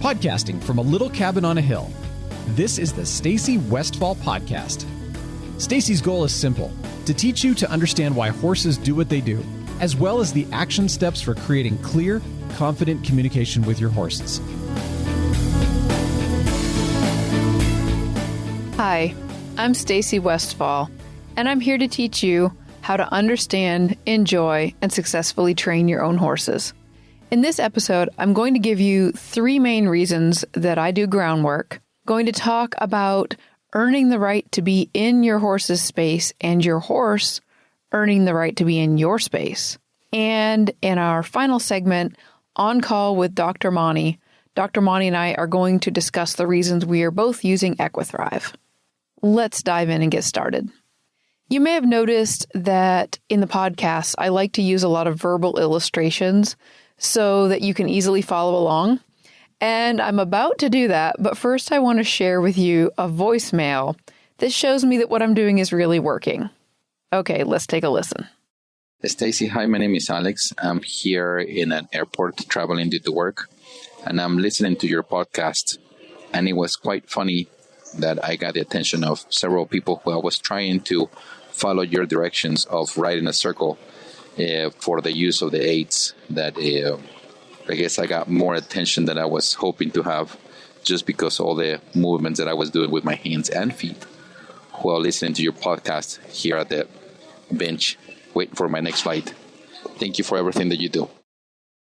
podcasting from a little cabin on a hill. This is the Stacy Westfall podcast. Stacy's goal is simple: to teach you to understand why horses do what they do, as well as the action steps for creating clear, confident communication with your horses. Hi, I'm Stacy Westfall, and I'm here to teach you how to understand, enjoy, and successfully train your own horses. In this episode, I'm going to give you 3 main reasons that I do groundwork, going to talk about earning the right to be in your horse's space and your horse earning the right to be in your space. And in our final segment, On Call with Dr. Monty and I are going to discuss the reasons we are both using Equithrive. Let's dive in and get started. You may have noticed that in the podcast, I like to use a lot of verbal illustrations so that you can easily follow along. And I'm about to do that, but first I want to share with you a voicemail that shows me that what I'm doing is really working. Okay, let's take a listen. Stacy, hi, my name is Alex. I'm here in an airport traveling to work, and I'm listening to your podcast. And it was quite funny that I got the attention of several people who I was trying to follow your directions of riding a circle for the use of the aids. That I guess I got more attention than I was hoping to have, just because all the movements that I was doing with my hands and feet while listening to your podcast here at the bench, waiting for my next flight. Thank you for everything that you do.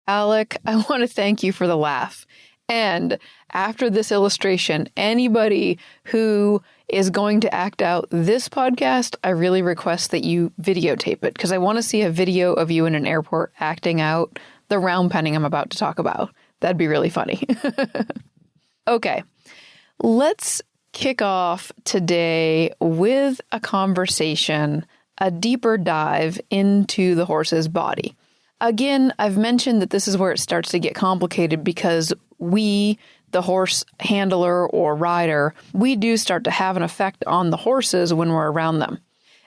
Alec, I want to thank you for the laugh. And after this illustration, anybody who is going to act out this podcast, I really request that you videotape it, because I want to see a video of you in an airport acting out the round penning I'm about to talk about. That'd be really funny. Okay, let's kick off today with a conversation, a deeper dive into the horse's body. Again, I've mentioned that this is where it starts to get complicated because we, the horse handler or rider, we do start to have an effect on the horses when we're around them.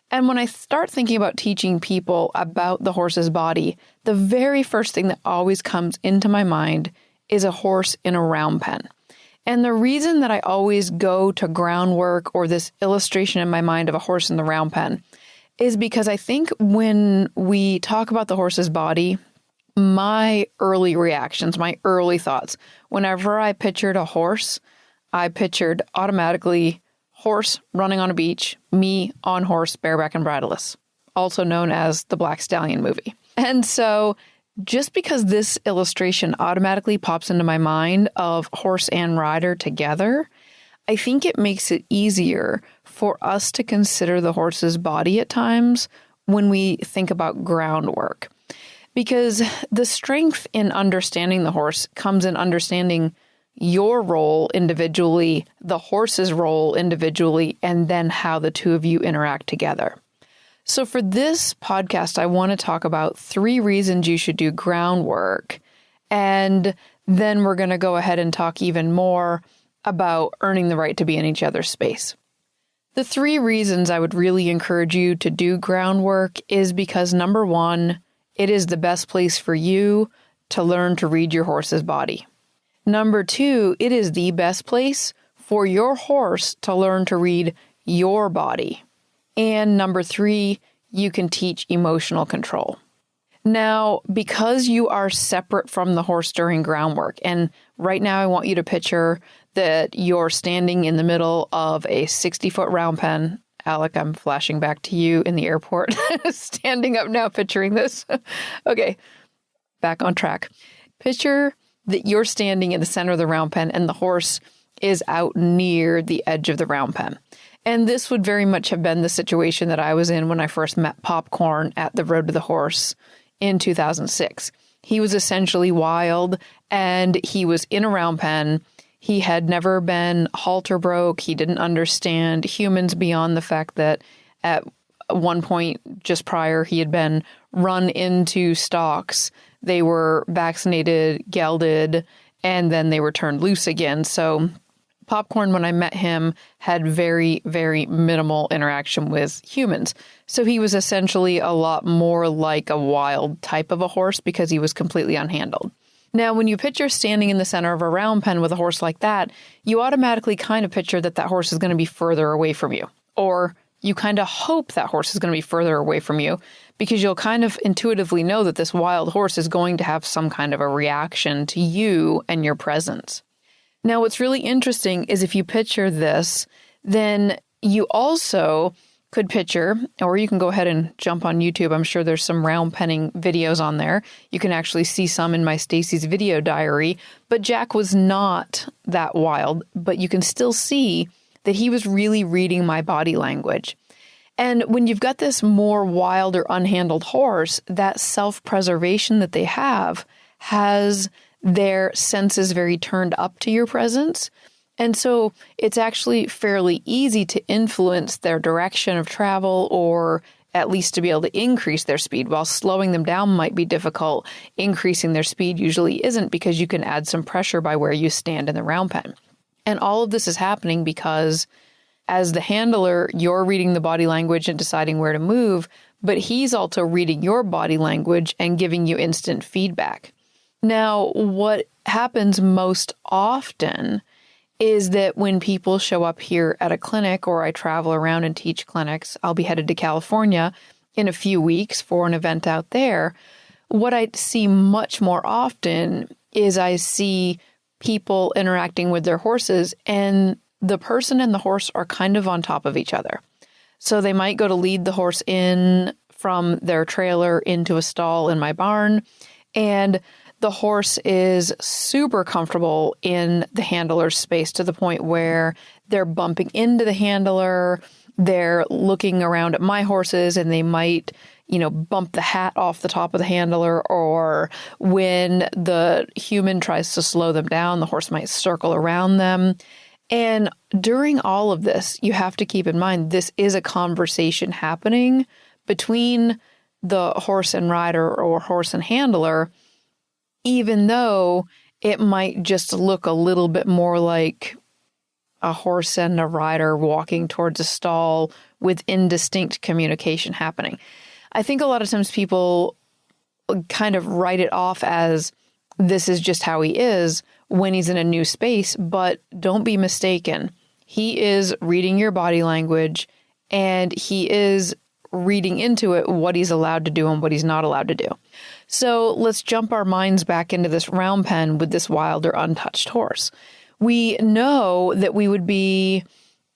And when I start thinking about teaching people about the horse's body, the very first thing that always comes into my mind is a horse in a round pen. And the reason that I always go to groundwork or this illustration in my mind of a horse in the round pen is because I think when we talk about the horse's body, my early reactions, my early thoughts, whenever I pictured a horse, I pictured automatically horse running on a beach, me on horse, bareback and bridleless, also known as the Black Stallion movie. And so just because this illustration automatically pops into my mind of horse and rider together, I think it makes it easier for us to consider the horse's body at times when we think about groundwork. Because the strength in understanding the horse comes in understanding your role individually, the horse's role individually, and then how the two of you interact together. So for this podcast, I want to talk about 3 reasons you should do groundwork. And then we're going to go ahead and talk even more about earning the right to be in each other's space. The 3 reasons I would really encourage you to do groundwork is because, number 1, it is the best place for you to learn to read your horse's body. Number 2, it is the best place for your horse to learn to read your body. And number 3, you can teach emotional control. Now, because you are separate from the horse during groundwork, and right now I want you to picture that you're standing in the middle of a 60-foot round pen. Alec, I'm flashing back to you in the airport, standing up now, picturing this. Okay, back on track. Picture that you're standing in the center of the round pen and the horse is out near the edge of the round pen. And this would very much have been the situation that I was in when I first met Popcorn at the Road to the Horse in 2006. He was essentially wild and he was in a round pen. He had never been halter broke. He didn't understand humans beyond the fact that at one point just prior, he had been run into stocks. They were vaccinated, gelded, and then they were turned loose again. So Popcorn, when I met him, had very, very minimal interaction with humans. So he was essentially a lot more like a wild type of a horse because he was completely unhandled. Now, when you picture standing in the center of a round pen with a horse like that, you automatically kind of picture that horse is going to be further away from you. Or you kind of hope that horse is going to be further away from you because you'll kind of intuitively know that this wild horse is going to have some kind of a reaction to you and your presence. Now, what's really interesting is if you picture this, then you also could picture, or you can go ahead and jump on YouTube. I'm sure there's some round penning videos on there. You can actually see some in my Stacy's video diary. But Jack was not that wild, but you can still see that he was really reading my body language. And when you've got this more wild or unhandled horse, that self-preservation that they have has their senses very turned up to your presence. And so it's actually fairly easy to influence their direction of travel, or at least to be able to increase their speed. While slowing them down might be difficult, increasing their speed usually isn't, because you can add some pressure by where you stand in the round pen. And all of this is happening because as the handler, you're reading the body language and deciding where to move, but he's also reading your body language and giving you instant feedback. Now, what happens most often is that when people show up here at a clinic, or I travel around and teach clinics, I'll be headed to California in a few weeks for an event out there. What I see much more often is I see people interacting with their horses, and the person and the horse are kind of on top of each other. So they might go to lead the horse in from their trailer into a stall in my barn, and the horse is super comfortable in the handler's space to the point where they're bumping into the handler, they're looking around at my horses, and they might, bump the hat off the top of the handler, or when the human tries to slow them down, the horse might circle around them. And during all of this, you have to keep in mind, this is a conversation happening between the horse and rider or horse and handler, even though it might just look a little bit more like a horse and a rider walking towards a stall with indistinct communication happening. I think a lot of times people kind of write it off as this is just how he is when he's in a new space, but don't be mistaken. He is reading your body language, and he is reading into it what he's allowed to do and what he's not allowed to do. So let's jump our minds back into this round pen with this wild or untouched horse. We know that we would be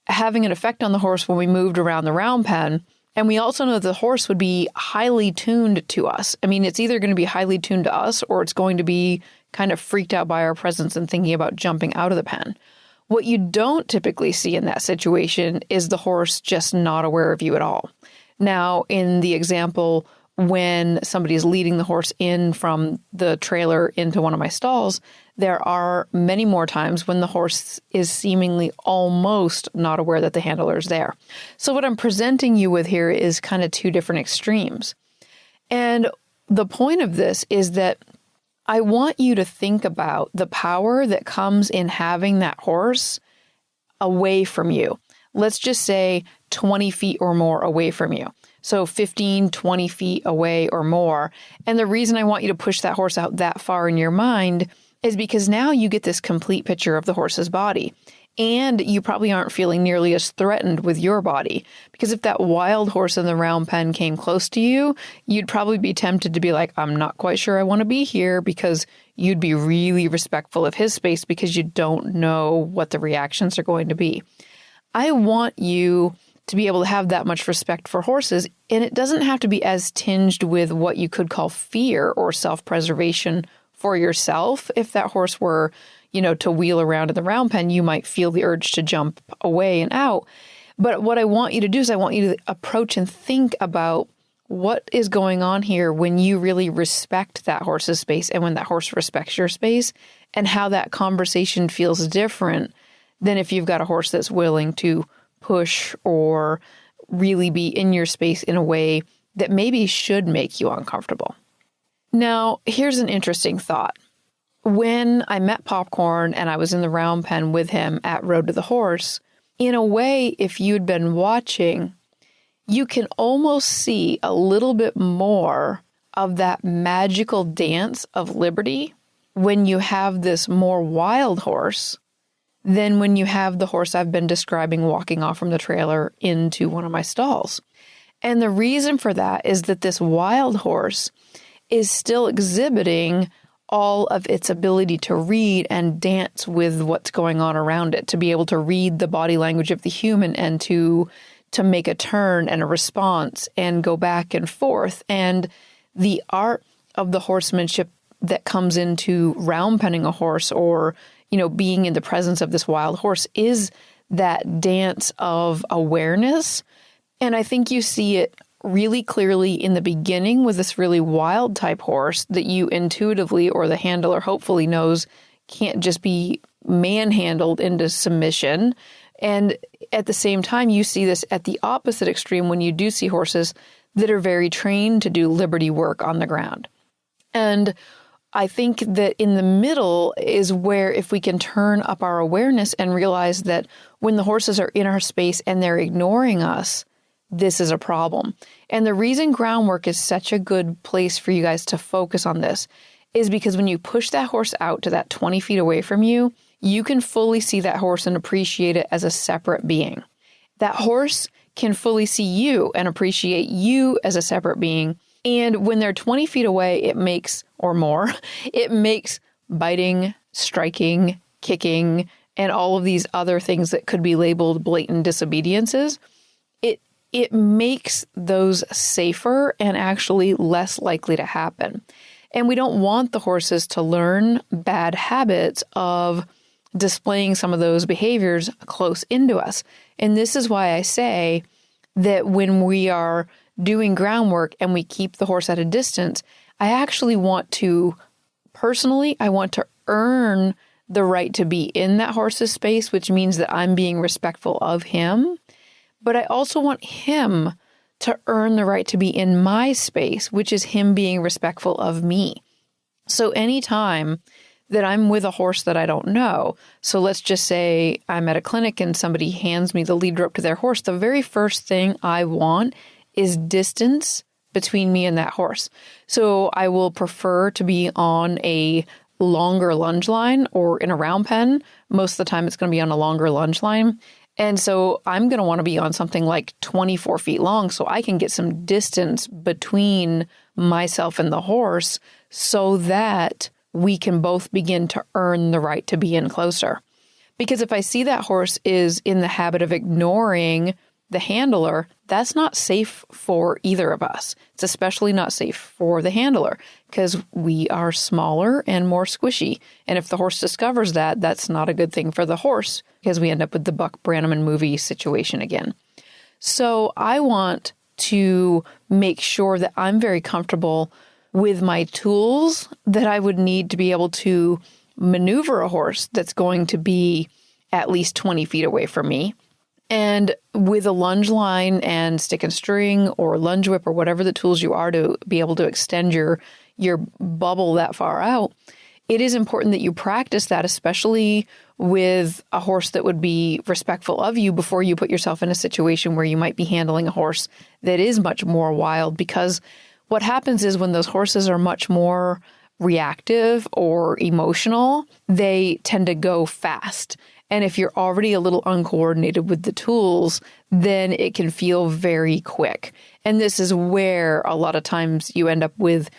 having an effect on the horse when we moved around the round pen. And we also know that the horse would be highly tuned to us. I mean, it's either going to be highly tuned to us, or it's going to be kind of freaked out by our presence and thinking about jumping out of the pen. What you don't typically see in that situation is the horse just not aware of you at all. Now, in the example, when somebody is leading the horse in from the trailer into one of my stalls, there are many more times when the horse is seemingly almost not aware that the handler is there. So what I'm presenting you with here is kind of two different extremes. And the point of this is that I want you to think about the power that comes in having that horse away from you. Let's just say 20 feet or more away from you. So 15, 20 feet away or more. And the reason I want you to push that horse out that far in your mind is because now you get this complete picture of the horse's body. And you probably aren't feeling nearly as threatened with your body. Because if that wild horse in the round pen came close to you, you'd probably be tempted to be like, I'm not quite sure I want to be here, because you'd be really respectful of his space because you don't know what the reactions are going to be. I want you to be able to have that much respect for horses, and it doesn't have to be as tinged with what you could call fear or self-preservation for yourself. If that horse were, to wheel around in the round pen, you might feel the urge to jump away and out. But what I want you to do is I want you to approach and think about what is going on here when you really respect that horse's space and when that horse respects your space, and how that conversation feels different than if you've got a horse that's willing to push or really be in your space in a way that maybe should make you uncomfortable. Now, here's an interesting thought. When I met Popcorn and I was in the round pen with him at Road to the Horse, in a way, if you'd been watching, you can almost see a little bit more of that magical dance of liberty when you have this more wild horse than when you have the horse I've been describing walking off from the trailer into one of my stalls. And the reason for that is that this wild horse is still exhibiting all of its ability to read and dance with what's going on around it, to be able to read the body language of the human and to make a turn and a response and go back and forth. And the art of the horsemanship that comes into round penning a horse, or, being in the presence of this wild horse, is that dance of awareness. And I think you see it really clearly in the beginning with this really wild type horse that you intuitively, or the handler hopefully knows, can't just be manhandled into submission. And at the same time, you see this at the opposite extreme when you do see horses that are very trained to do liberty work on the ground. And I think that in the middle is where, if we can turn up our awareness and realize that when the horses are in our space and they're ignoring us, this is a problem. And the reason Groundwork is such a good place for you guys to focus on this is because when you push that horse out to that 20 feet away from you, you can fully see that horse and appreciate it as a separate being. That horse can fully see you and appreciate you as a separate being. And when they're 20 feet away, it makes biting, striking, kicking, and all of these other things that could be labeled blatant disobediences. It makes those safer and actually less likely to happen. And we don't want the horses to learn bad habits of displaying some of those behaviors close into us. And this is why I say that when we are doing groundwork and we keep the horse at a distance, I actually want to, personally, I want to earn the right to be in that horse's space, which means that I'm being respectful of him. But I also want him to earn the right to be in my space, which is him being respectful of me. So anytime that I'm with a horse that I don't know, so let's just say I'm at a clinic and somebody hands me the lead rope to their horse, the very first thing I want is distance between me and that horse. So I will prefer to be on a longer lunge line or in a round pen. Most of the time it's going to be on a longer lunge line. And so I'm going to want to be on something like 24 feet long so I can get some distance between myself and the horse so that we can both begin to earn the right to be in closer. Because if I see that horse is in the habit of ignoring the handler, that's not safe for either of us. It's especially not safe for the handler because we are smaller and more squishy. And if the horse discovers that, that's not a good thing for the horse because we end up with the Buck Brannaman movie situation again. So I want to make sure that I'm very comfortable with my tools that I would need to be able to maneuver a horse that's going to be at least 20 feet away from me. And with a lunge line and stick and string or lunge whip or whatever the tools you are to be able to extend your bubble that far out, it is important that you practice that, especially with a horse that would be respectful of you before you put yourself in a situation where you might be handling a horse that is much more wild. Because what happens is when those horses are much more reactive or emotional, they tend to go fast. And if you're already a little uncoordinated with the tools, then it can feel very quick. And this is where a lot of times you end up with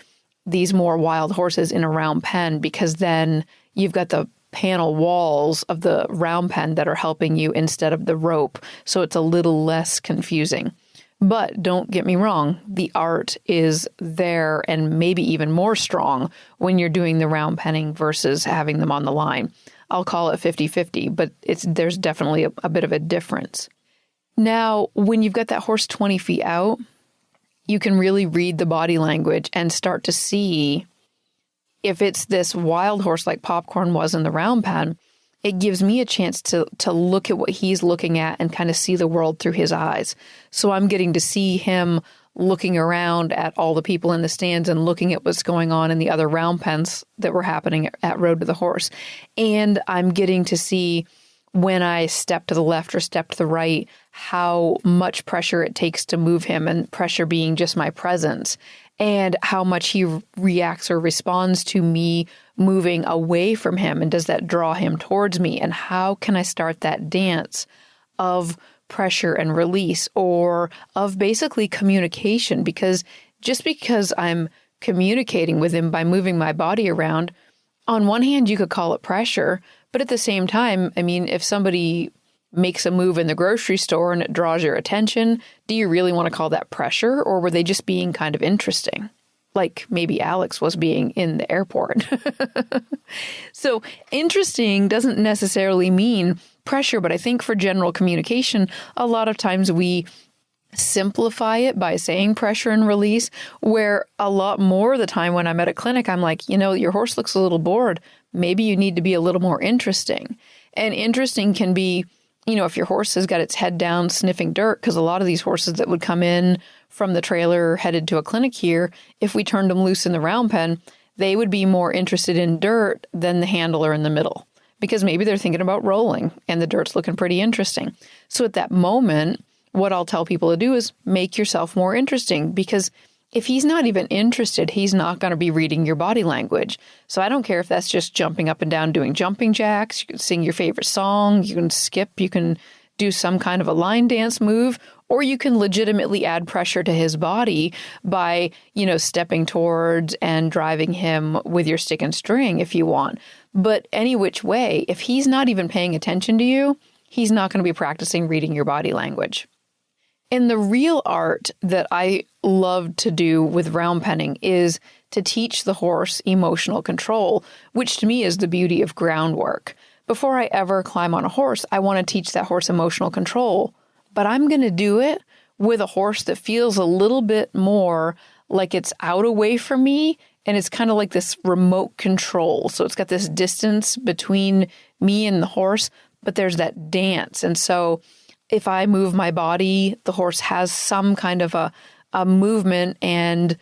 these more wild horses in a round pen, because then you've got the panel walls of the round pen that are helping you instead of the rope. So it's a little less confusing. But don't get me wrong, the art is there and maybe even more strong when you're doing the round penning versus having them on the line. I'll call it 50-50, but there's definitely a bit of a difference. Now, when you've got that horse 20 feet out, you can really read the body language and start to see if it's this wild horse like Popcorn was in the round pen. It gives me a chance to look at what he's looking at and kind of see the world through his eyes. So I'm getting to see him looking around at all the people in the stands and looking at what's going on in the other round pens that were happening at Road to the Horse. And I'm getting to see when I step to the left or step to the right, how much pressure it takes to move him, and pressure being just my presence, and how much he reacts or responds to me moving away from him, and does that draw him towards me, and how can I start that dance of pressure and release, or of basically communication, because just because I'm communicating with him by moving my body around, on one hand, you could call it pressure, but at the same time, I mean, if somebody makes a move in the grocery store and it draws your attention, do you really want to call that pressure, or were they just being kind of interesting? Like maybe Alex was being in the airport. So interesting doesn't necessarily mean pressure, but I think for general communication, a lot of times we simplify it by saying pressure and release, where a lot more of the time when I'm at a clinic, I'm like, your horse looks a little bored. Maybe you need to be a little more interesting. And interesting can be, if your horse has got its head down sniffing dirt, because a lot of these horses that would come in from the trailer headed to a clinic here, if we turned them loose in the round pen, they would be more interested in dirt than the handler in the middle, because maybe they're thinking about rolling and the dirt's looking pretty interesting. So at that moment, what I'll tell people to do is make yourself more interesting, because if he's not even interested, he's not going to be reading your body language. So I don't care if that's just jumping up and down, doing jumping jacks. You can sing your favorite song. You can skip. You can do some kind of a line dance move, or you can legitimately add pressure to his body by, stepping towards and driving him with your stick and string if you want. But any which way, if he's not even paying attention to you, he's not going to be practicing reading your body language. And the real art that I love to do with round penning is to teach the horse emotional control, which to me is the beauty of groundwork. Before I ever climb on a horse, I want to teach that horse emotional control, but I'm going to do it with a horse that feels a little bit more like it's out away from me, and it's kind of like this remote control. So it's got this distance between me and the horse, but there's that dance. And so if I move my body, the horse has some kind of a movement, and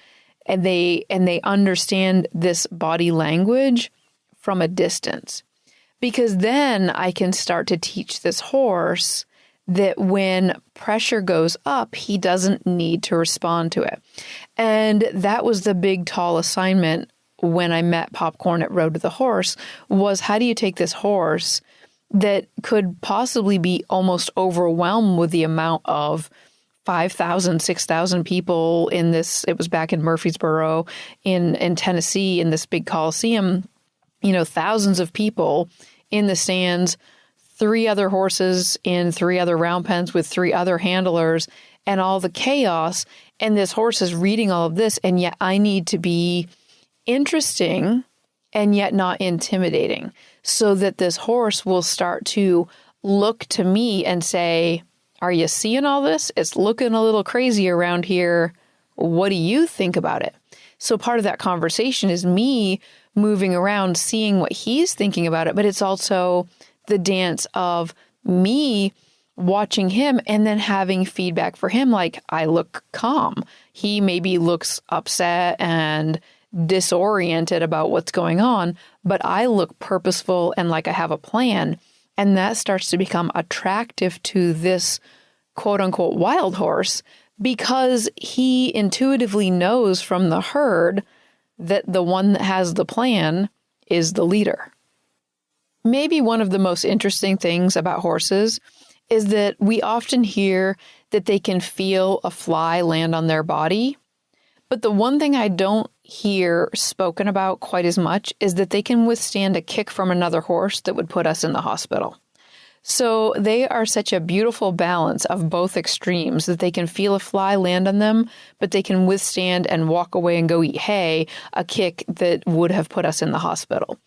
they understand this body language from a distance. Because then I can start to teach this horse that when pressure goes up, he doesn't need to respond to it. And that was the big, tall assignment when I met Popcorn at Road to the Horse, was how do you take this horse that could possibly be almost overwhelmed with the amount of 5,000, 6,000 people in this, it was back in Murfreesboro in Tennessee, in this big coliseum, thousands of people in the stands, 3 other horses in 3 other round pens with 3 other handlers, and all the chaos. And this horse is reading all of this, and yet I need to be interesting and yet not intimidating, so that this horse will start to look to me and say, are you seeing all this? It's looking a little crazy around here. What do you think about it? So part of that conversation is me moving around, seeing what he's thinking about it, but it's also the dance of me watching him and then having feedback for him. Like, I look calm. He maybe looks upset and disoriented about what's going on, but I look purposeful and like I have a plan. And that starts to become attractive to this quote unquote wild horse, because he intuitively knows from the herd that the one that has the plan is the leader. Maybe one of the most interesting things about horses is that we often hear that they can feel a fly land on their body. But the one thing I don't hear spoken about quite as much is that they can withstand a kick from another horse that would put us in the hospital. So they are such a beautiful balance of both extremes, that they can feel a fly land on them, but they can withstand and walk away and go eat hay a kick that would have put us in the hospital.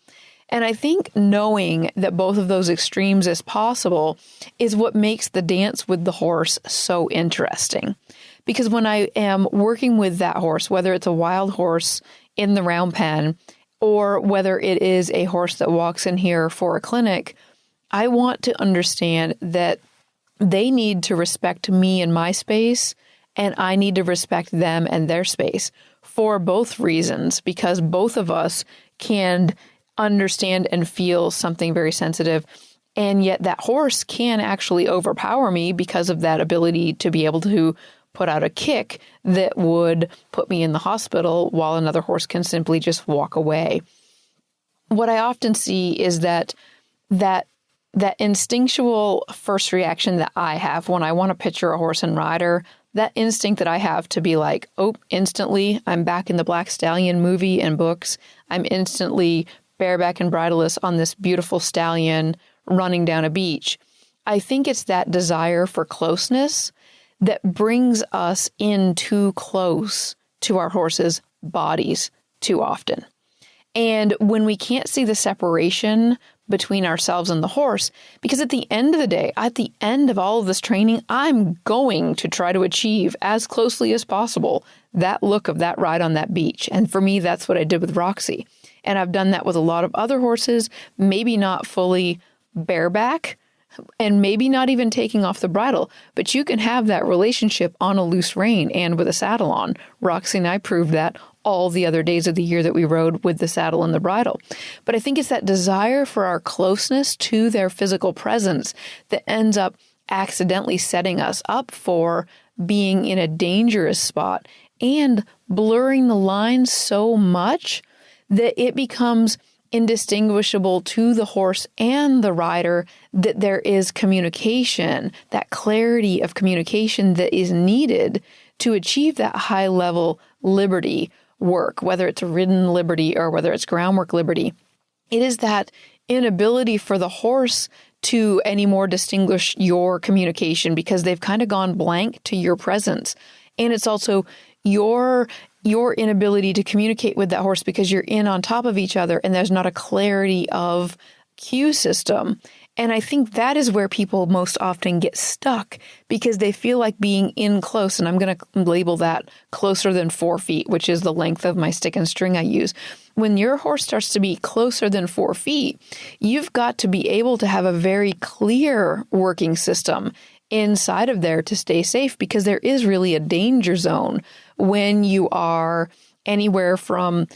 And I think knowing that both of those extremes is possible is what makes the dance with the horse so interesting. Because when I am working with that horse, whether it's a wild horse in the round pen or whether it is a horse that walks in here for a clinic, I want to understand that they need to respect me and my space, and I need to respect them and their space for both reasons, because both of us can understand and feel something very sensitive And yet that horse can actually overpower me because of that ability to be able to put out a kick that would put me in the hospital while another horse can simply just walk away. What I often see is that instinctual first reaction that I have when I want to picture a horse and rider, that instinct that I have to be like, oh, instantly, I'm back in the Black Stallion movie and books. I'm instantly bareback and bridleless on this beautiful stallion running down a beach. I think it's that desire for closeness that brings us in too close to our horses' bodies too often. And when we can't see the separation between ourselves and the horse, because at the end of the day, at the end of all of this training, I'm going to try to achieve as closely as possible that look of that ride on that beach. And for me, that's what I did with Roxy. And I've done that with a lot of other horses, maybe not fully bareback, and maybe not even taking off the bridle, but you can have that relationship on a loose rein and with a saddle on. Roxy and I proved that all the other days of the year that we rode with the saddle and the bridle. But I think it's that desire for our closeness to their physical presence that ends up accidentally setting us up for being in a dangerous spot and blurring the lines so much that it becomes indistinguishable to the horse and the rider that there is communication, that clarity of communication that is needed to achieve that high level liberty work, whether it's ridden liberty or whether it's groundwork liberty. It is that inability for the horse to anymore distinguish your communication because they've kind of gone blank to your presence. And it's also your inability to communicate with that horse because you're in on top of each other and there's not a clarity of cue system. And I think that is where people most often get stuck because they feel like being in close, and I'm going to label that closer than 4 feet, which is the length of my stick and string I use. When your horse starts to be closer than 4 feet, you've got to be able to have a very clear working system inside of there to stay safe because there is really a danger zone when you are anywhere from,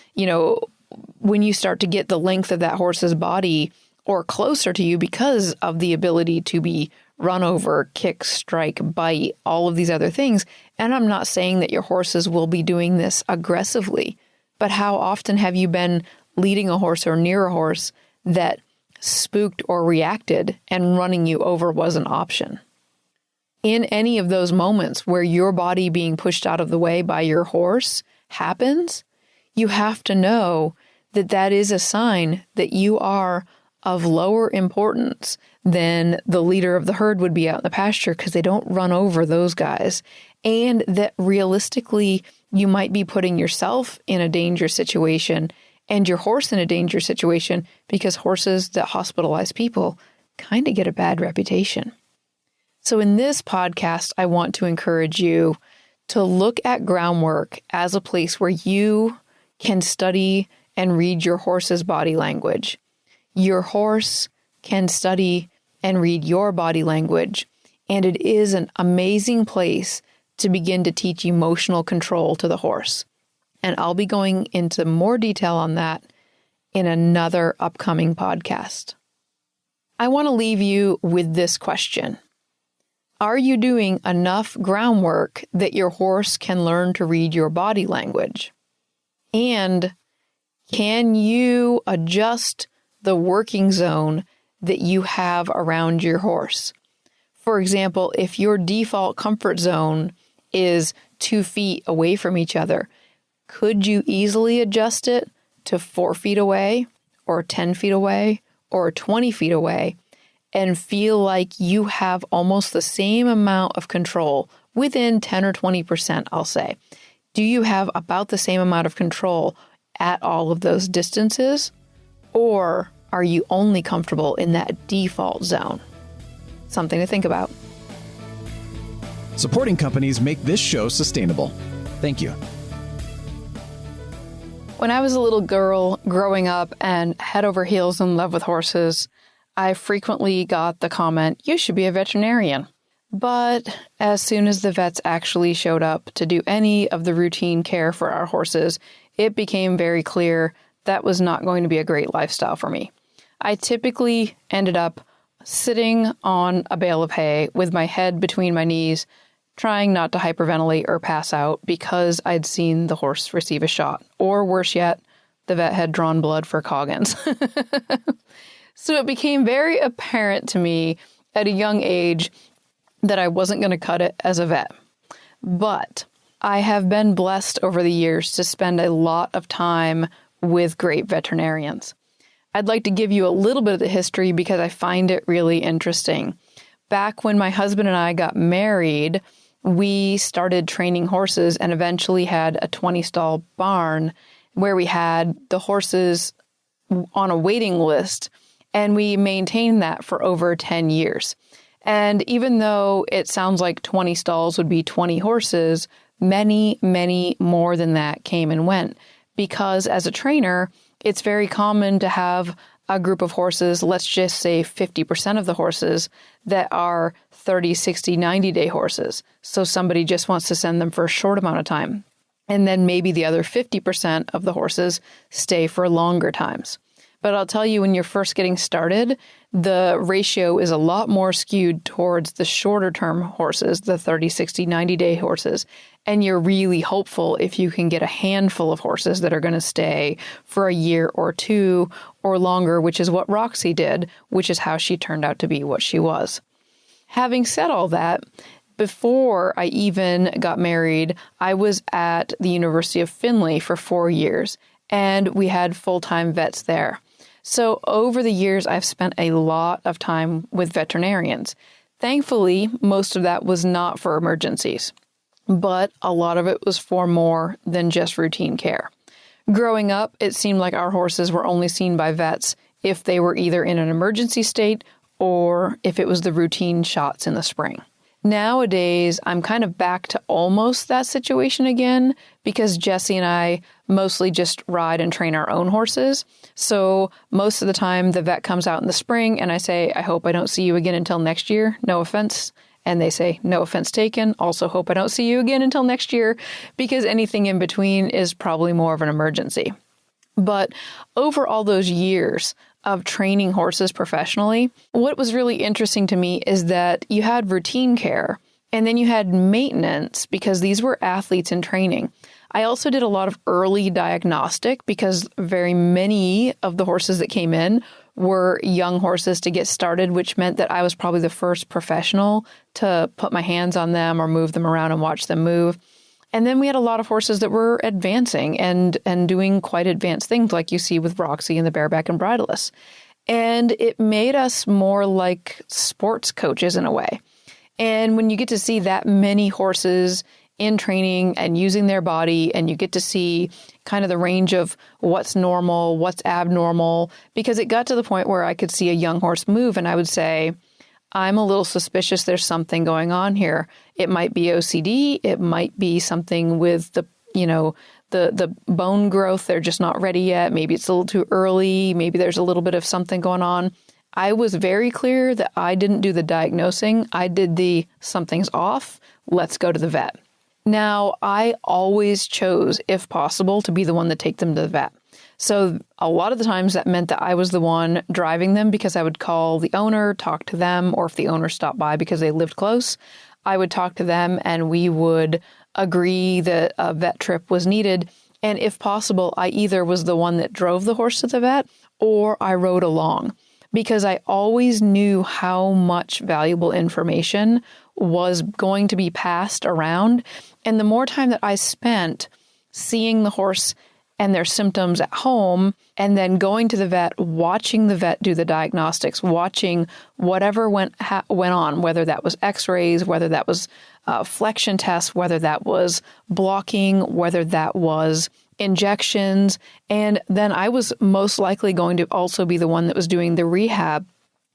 when you start to get the length of that horse's body or closer to you because of the ability to be run over, kick, strike, bite, all of these other things. And I'm not saying that your horses will be doing this aggressively, but how often have you been leading a horse or near a horse that spooked or reacted and running you over was an option? In any of those moments where your body being pushed out of the way by your horse happens, you have to know that that is a sign that you are of lower importance than the leader of the herd would be out in the pasture because they don't run over those guys. And that realistically, you might be putting yourself in a dangerous situation and your horse in a dangerous situation because horses that hospitalize people kind of get a bad reputation. So in this podcast, I want to encourage you to look at Groundwork as a place where you can study and read your horse's body language. Your horse can study and read your body language, and it is an amazing place to begin to teach emotional control to the horse. And I'll be going into more detail on that in another upcoming podcast. I want to leave you with this question. Are you doing enough groundwork that your horse can learn to read your body language? And can you adjust the working zone that you have around your horse? For example, if your default comfort zone is 2 feet away from each other, could you easily adjust it to 4 feet away or 10 feet away or 20 feet away and feel like you have almost the same amount of control within 10 or 20%, I'll say? Do you have about the same amount of control at all of those distances? Or are you only comfortable in that default zone? Something to think about. Supporting companies make this show sustainable. Thank you. When I was a little girl growing up and head over heels in love with horses, I frequently got the comment, "You should be a veterinarian." But as soon as the vets actually showed up to do any of the routine care for our horses, it became very clear that was not going to be a great lifestyle for me. I typically ended up sitting on a bale of hay with my head between my knees, trying not to hyperventilate or pass out because I'd seen the horse receive a shot. Or worse yet, the vet had drawn blood for Coggins. So it became very apparent to me at a young age that I wasn't going to cut it as a vet. But I have been blessed over the years to spend a lot of time with great veterinarians. I'd like to give you a little bit of the history because I find it really interesting. Back when my husband and I got married, we started training horses and eventually had a 20-stall barn where we had the horses on a waiting list, and we maintained that for over 10 years. And even though it sounds like 20 stalls would be 20 horses, many, many more than that came and went. Because as a trainer, it's very common to have a group of horses, let's just say 50% of the horses, that are 30, 60, 90-day horses. So somebody just wants to send them for a short amount of time. And then maybe the other 50% of the horses stay for longer times. But I'll tell you, when you're first getting started, the ratio is a lot more skewed towards the shorter term horses, the 30, 60, 90-day horses. And you're really hopeful if you can get a handful of horses that are going to stay for a year or two or longer, which is what Roxy did, which is how she turned out to be what she was. Having said all that, before I even got married, I was at the University of Findlay for 4 years, and we had full-time vets there. So over the years, I've spent a lot of time with veterinarians. Thankfully, most of that was not for emergencies, but a lot of it was for more than just routine care. Growing up, it seemed like our horses were only seen by vets if they were either in an emergency state or if it was the routine shots in the spring. Nowadays, I'm kind of back to almost that situation again because Jesse and I mostly just ride and train our own horses. So most of the time, the vet comes out in the spring and I say, I hope I don't see you again until next year. No offense. And they say, no offense taken. Also hope I don't see you again until next year, because anything in between is probably more of an emergency. But over all those years of training horses professionally, what was really interesting to me is that you had routine care and then you had maintenance because these were athletes in training. I also did a lot of early diagnostic because very many of the horses that came in were young horses to get started, which meant that I was probably the first professional to put my hands on them or move them around and watch them move. And then we had a lot of horses that were advancing and doing quite advanced things like you see with Roxy and the bareback and bridleless. And it made us more like sports coaches in a way. And when you get to see that many horses in training and using their body, and you get to see kind of the range of what's normal, what's abnormal, because it got to the point where I could see a young horse move and I would say, I'm a little suspicious there's something going on here. It might be OCD. It might be something with the bone growth. They're just not ready yet. Maybe it's a little too early. Maybe there's a little bit of something going on. I was very clear that I didn't do the diagnosing. I did the something's off. Let's go to the vet. Now, I always chose, if possible, to be the one to take them to the vet. So a lot of the times that meant that I was the one driving them because I would call the owner, talk to them, or if the owner stopped by because they lived close, I would talk to them and we would agree that a vet trip was needed. And if possible, I either was the one that drove the horse to the vet or I rode along because I always knew how much valuable information was going to be passed around. And the more time that I spent seeing the horse and their symptoms at home, and then going to the vet, watching the vet do the diagnostics, watching whatever went on, whether that was x-rays, whether that was flexion tests, whether that was blocking, whether that was injections. And then I was most likely going to also be the one that was doing the rehab.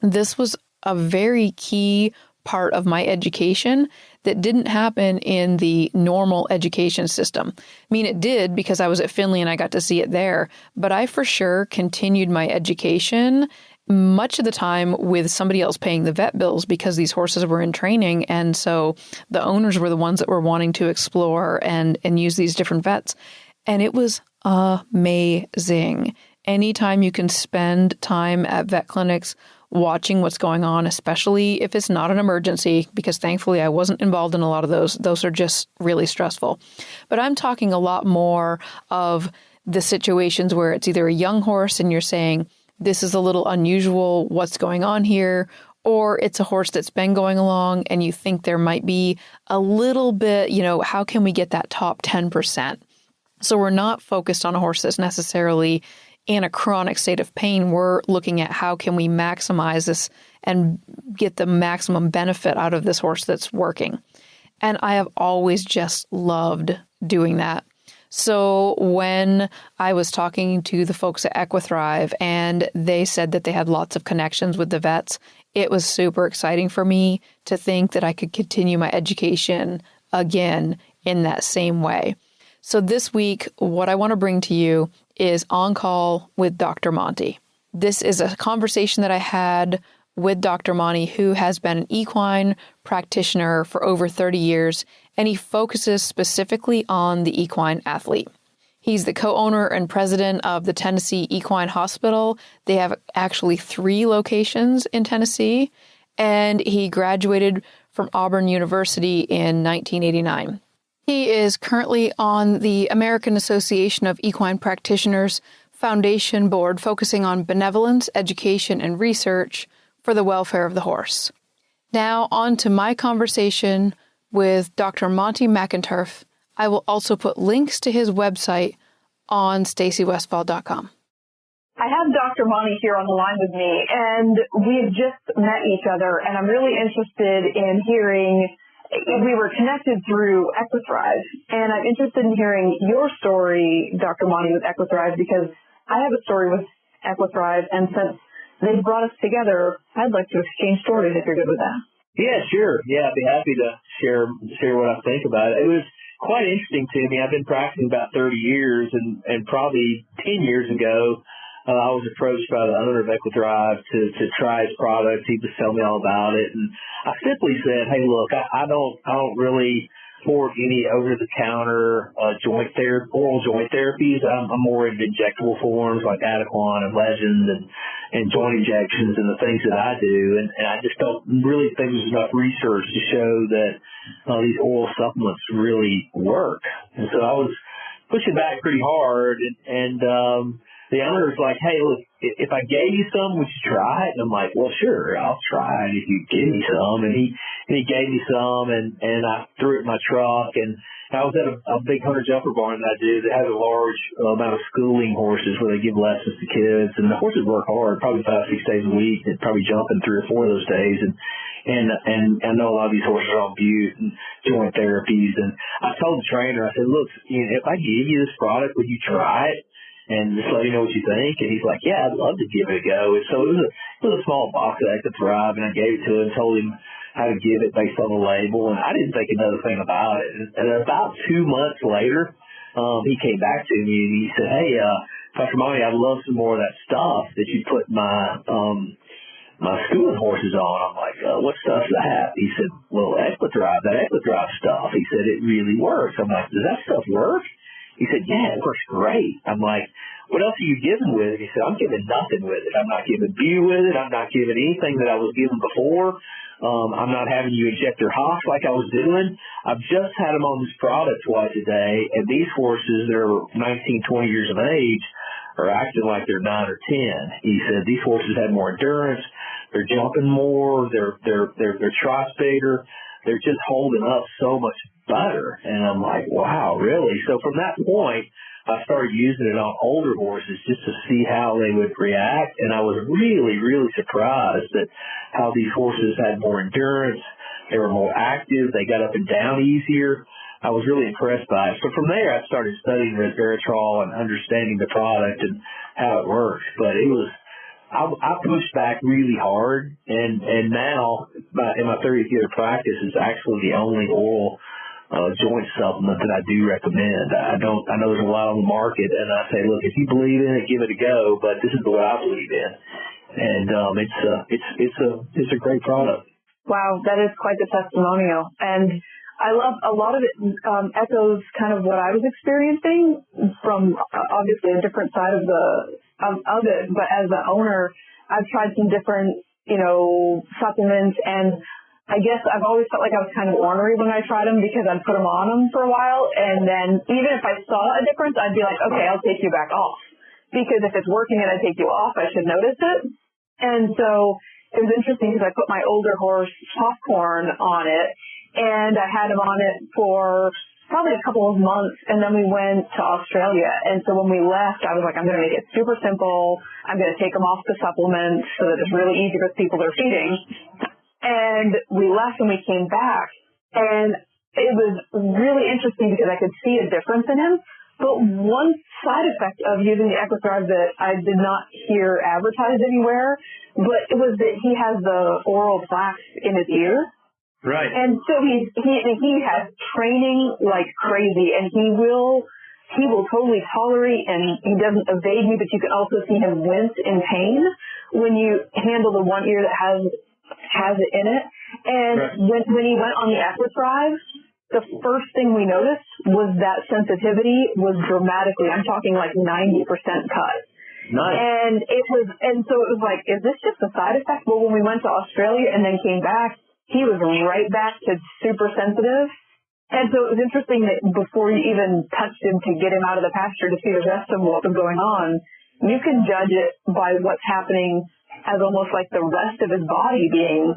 This was a very key part of my education that didn't happen in the normal education system. I mean, it did because I was at Findlay and I got to see it there, but I for sure continued my education much of the time with somebody else paying the vet bills because these horses were in training. And so the owners were the ones that were wanting to explore and use these different vets. And it was amazing. anytime you can spend time at vet clinics watching what's going on, especially if it's not an emergency, because thankfully I wasn't involved in a lot of those. Those are just really stressful. But I'm talking a lot more of the situations where it's either a young horse and you're saying, this is a little unusual, what's going on here? Or it's a horse that's been going along and you think there might be a little bit, how can we get that top 10%? So we're not focused on a horse that's necessarily in a chronic state of pain. We're looking at how can we maximize this and get the maximum benefit out of this horse that's working. And I have always just loved doing that. So when I was talking to the folks at Equithrive and they said that they had lots of connections with the vets, it was super exciting for me to think that I could continue my education again in that same way. So this week, what I want to bring to you is On Call with Dr. Monty. This is a conversation that I had with Dr. Monty, who has been an equine practitioner for over 30 years, and he focuses specifically on the equine athlete. He's the co-owner and president of the Tennessee Equine Hospital. They have actually 3 locations in Tennessee, and he graduated from Auburn University in 1989. He is currently on the American Association of Equine Practitioners Foundation Board, focusing on benevolence, education, and research for the welfare of the horse. Now on to my conversation with Dr. Monty McInturff. I will also put links to his website on stacywestfall.com. I have Dr. Monty here on the line with me, and we have just met each other, and I'm really interested in hearing, we were connected through Equithrive, and I'm interested in hearing your story, Dr. Monty, with Equithrive, because I have a story with Equithrive, and since they brought us together, I'd like to exchange stories if you're good with that. Yeah, sure. Yeah, I'd be happy to share what I think about it. It was quite interesting to me. I've been practicing about 30 years, and probably 10 years ago, I was approached by the owner of Equithrive to try his product. He was telling me all about it, and I simply said, "Hey, look, I don't really support any over-the-counter oral joint therapies. I'm more into injectable forms like Adequan and Legend and joint injections and the things that I do, and I just don't really think there's enough research to show that these oral supplements really work." And so I was pushing back pretty hard, and the owner was like, "Hey, look, if I gave you some, would you try it?" And I'm like, "Well, sure, I'll try it if you give me some." And he gave me some, and I threw it in my truck. And I was at a big hunter jumper barn that I do that has a large amount of schooling horses where they give lessons to kids. And the horses work hard, probably 5-6 days a week. They're probably jumping 3 or 4 of those days. And I know a lot of these horses are on bute and joint therapies. And I told the trainer, I said, "Look, if I give you this product, would you try it? And just let me know what you think?" And he's like, "Yeah, I'd love to give it a go." And so it was a small box that I could thrive, and I gave it to him, told him how to give it based on the label, and I didn't think another thing about it. And about 2 months later, he came back to me and he said, "Hey, Dr. Monty, I'd love some more of that stuff that you put my schooling horses on." I'm like, "What stuff's that?" He said, "Well, that Equithrive stuff." He said, "It really works." I'm like, "Does that stuff work?" He said, "Yeah, it works great." I'm like, "What else are you giving with it?" He said, "I'm giving nothing with it. I'm not giving bue with it. I'm not giving anything that I was giving before. I'm not having you inject your hocks like I was doing. I've just had them on this product twice a day, and these horses, they're 19, 20 years of age, are acting like they're 9 or 10. He said these horses have more endurance. They're jumping more. They're trot's bigger. They're just holding up so much better." And I'm like, "Wow, really?" So from that point, I started using it on older horses just to see how they would react. And I was really, really surprised at how these horses had more endurance. They were more active. They got up and down easier. I was really impressed by it. So from there, I started studying resveratrol and understanding the product and how it works. But I pushed back really hard, and now in my 30th year of practice, it's actually the only oral joint supplement that I do recommend. I know there's a lot on the market, and I say, look, if you believe in it, give it a go. But this is what I believe in, and it's a great product. Wow, that is quite the testimonial, and I love a lot of it. Echoes kind of what I was experiencing from obviously a different side of the of it. But as the owner, I've tried some different, supplements, and I guess I've always felt like I was kind of ornery when I tried them because I'd put them on them for a while, and then even if I saw a difference, I'd be like, okay, I'll take you back off. Because if it's working and I take you off, I should notice it. And so it was interesting because I put my older horse, Popcorn, on it, and I had him on it for probably a couple of months, and then we went to Australia. And so when we left, I was like, I'm going to make it super simple. I'm going to take them off the supplements so that it's really easy with people they're feeding. And we left and we came back, and it was really interesting because I could see a difference in him. But one side effect of using the Equithrive that I did not hear advertised anywhere, but it was that he has the oral plaques in his ear. Right. And so he has training like crazy, and he will totally tolerate, and he doesn't evade me, but you can also see him wince in pain when you handle the one ear that has it in it. And right. when he went on the Equithrive, the first thing we noticed was that sensitivity was dramatically, I'm talking like 90% cut. Nice. And so it was like, is this just a side effect? Well, when we went to Australia and then came back, he was right back to super sensitive. And so it was interesting that before you even touched him to get him out of the pasture to see the rest of what was going on, you can judge it by what's happening as almost like the rest of his body being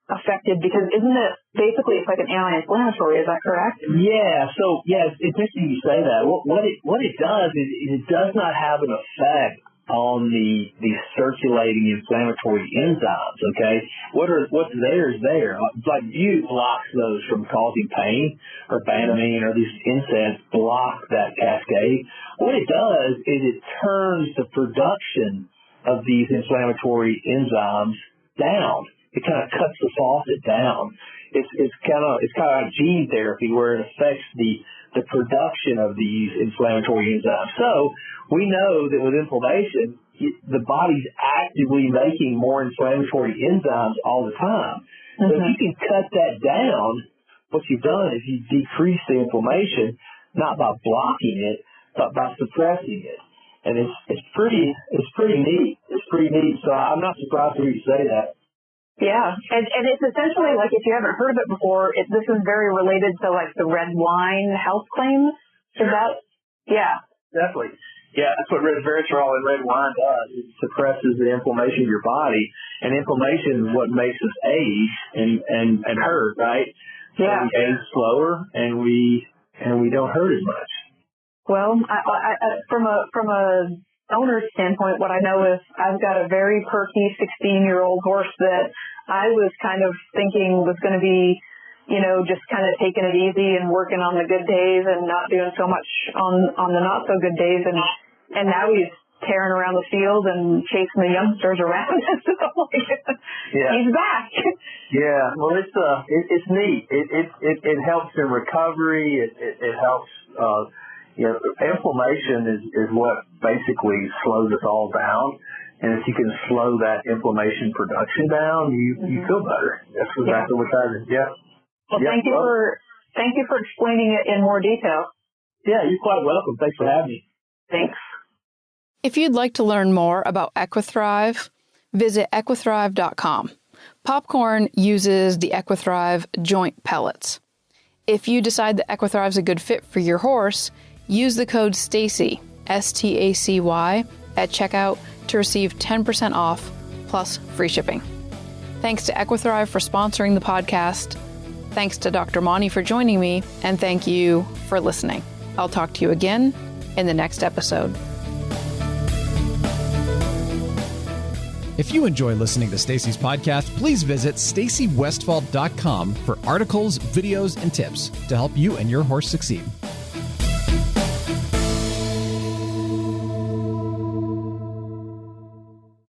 affected, because isn't it basically it's like an anti-inflammatory, is that correct? Yeah, so it's interesting you say that. What it does is it does not have an effect on the circulating inflammatory enzymes, okay? What's there is there. Like bute blocks those from causing pain, or banamine or these NSAIDs block that cascade. What it does is it turns the production of these inflammatory enzymes down. It kind of cuts the faucet down. It's kind of like gene therapy where it affects the production of these inflammatory enzymes. So we know that with inflammation, the body's actively making more inflammatory enzymes all the time. So if you can cut that down, what you've done is you decrease the inflammation, not by blocking it, but by suppressing it. And it's pretty neat. It's pretty neat. So I'm not surprised to hear you say that. Yeah, and it's essentially like, if you haven't heard of it before, this is very related to like the red wine health claims. Is that? Yeah. Definitely. Yeah, that's what resveratrol in red wine does. It suppresses the inflammation of your body, and inflammation is what makes us age and hurt, right? Yeah. So we age slower, and we don't hurt as much. Well, I from a owner's standpoint, what I know is I've got a very perky 16-year-old horse that I was kind of thinking was going to be, just kind of taking it easy and working on the good days and not doing so much on the not so good days. And now he's tearing around the field and chasing the youngsters around. Yeah. He's back. Yeah. Well, it's neat. It helps in recovery. It helps, inflammation is what basically slows us all down. And if you can slow that inflammation production down, you feel better. That's exactly what's happening. Yeah. Well, thank you for explaining it in more detail. Yeah, you're quite welcome. Thanks for having me. Thanks. If you'd like to learn more about Equithrive, visit equithrive.com. Popcorn uses the Equithrive joint pellets. If you decide that Equithrive is a good fit for your horse, use the code STACY, STACY, at checkout to receive 10% off plus free shipping. Thanks to Equithrive for sponsoring the podcast. Thanks to Dr. Monty for joining me, and thank you for listening. I'll talk to you again in the next episode. If you enjoy listening to Stacy's podcast, please visit stacywestfall.com for articles, videos, and tips to help you and your horse succeed.